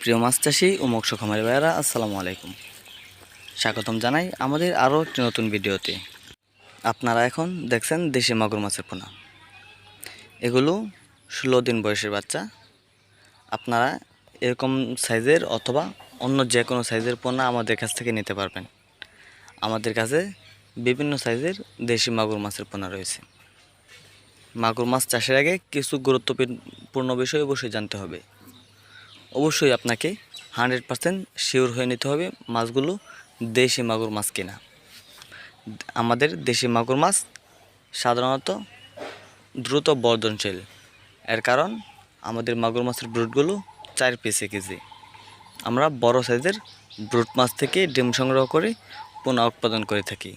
প্রিয় মাছ চাষি ও মৎস্য খামারি ভাইয়েরা, আসসালামু আলাইকুম। স্বাগতম জানাই আমাদের আরও একটি নতুন ভিডিওতে। আপনারা এখন দেখছেন দেশি মাগুর মাছের পোনা। এগুলো 16 দিন বয়সের বাচ্চা। আপনারা এরকম সাইজের অথবা অন্য যে কোনো সাইজের পোনা আমাদের কাছ থেকে নিতে পারবেন। আমাদের কাছে বিভিন্ন সাইজের দেশি মাগুর মাছের পোনা রয়েছে। মাগুর মাছ চাষের আগে কিছু গুরুত্বপূর্ণ বিষয় অবশ্যই জানতে হবে। অবশ্যই আপনাকে 100% শিওর হয়ে নিতে হবে মাছগুলো দেশি মাগুর মাছ কিনা। আমাদের দেশি মাগুর মাছ সাধারণত দ্রুত বর্ধনশীল। এর কারণ আমাদের মাগুর মাছের ব্রুটগুলো 4 পিসে কেজি। আমরা বড় সাইজের ব্রুট মাছ থেকে ডিম সংগ্রহ করে পোনা উৎপাদন করে থাকি।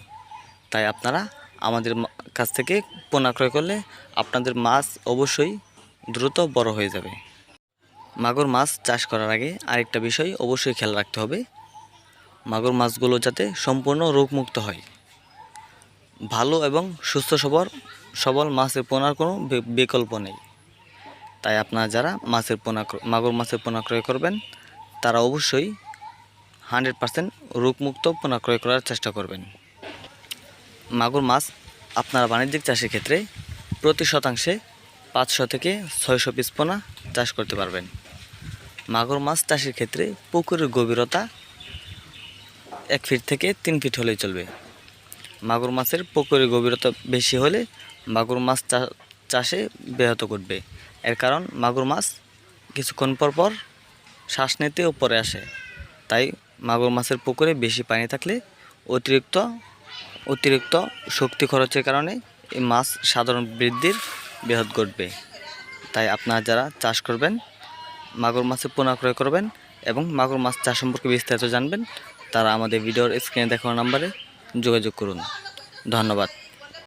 তাই আপনারা আমাদের কাছ থেকে পোনা ক্রয় করলে আপনাদের মাছ অবশ্যই দ্রুত বড় হয়ে যাবে। মাগুর মাছ চাষ করার আগে আরেকটা বিষয় অবশ্যই খেয়াল রাখতে হবে, মাগুর মাছগুলো যাতে সম্পূর্ণ রোগমুক্ত হয়। ভালো এবং সুস্থ সবল মাছের পোনার কোনো বিকল্প নেই। তাই আপনারা যারা মাগুর মাছের পোনা ক্রয় করবেন তারা অবশ্যই 100% রোগমুক্ত পোনা ক্রয় করার চেষ্টা করবেন। মাগুর মাছ আপনারা বাণিজ্যিক চাষের ক্ষেত্রে প্রতি শতাংশে 500 থেকে 600 পিস পোনা চাষ করতে পারবেন। মাগুর মাছ চাষের ক্ষেত্রে পুকুরের গভীরতা 1 ফিট থেকে 3 ফিট হলেই চলবে। মাগুর মাছের পুকুরের গভীরতা বেশি হলে মাগুর মাছ চাষে ব্যাহত ঘটবে। এর কারণ মাগুর মাছ কিছুক্ষণ পর শ্বাস নিতে উপরে আসে। তাই মাগুর মাছের পুকুরে বেশি পানি থাকলে অতিরিক্ত শক্তি খরচের কারণে এই মাছ সাধারণ বৃদ্ধির ব্যাহত ঘটবে। তাই আপনারা যারা চাষ করবেন মাগুর মাছের পোনা ক্রয় করবেন এবং মাগুর মাছ চাষ সম্পর্কে বিস্তারিত জানবেন, তারা আমাদের ভিডিওর স্ক্রিনে দেখানো নম্বরে যোগাযোগ করুন। ধন্যবাদ।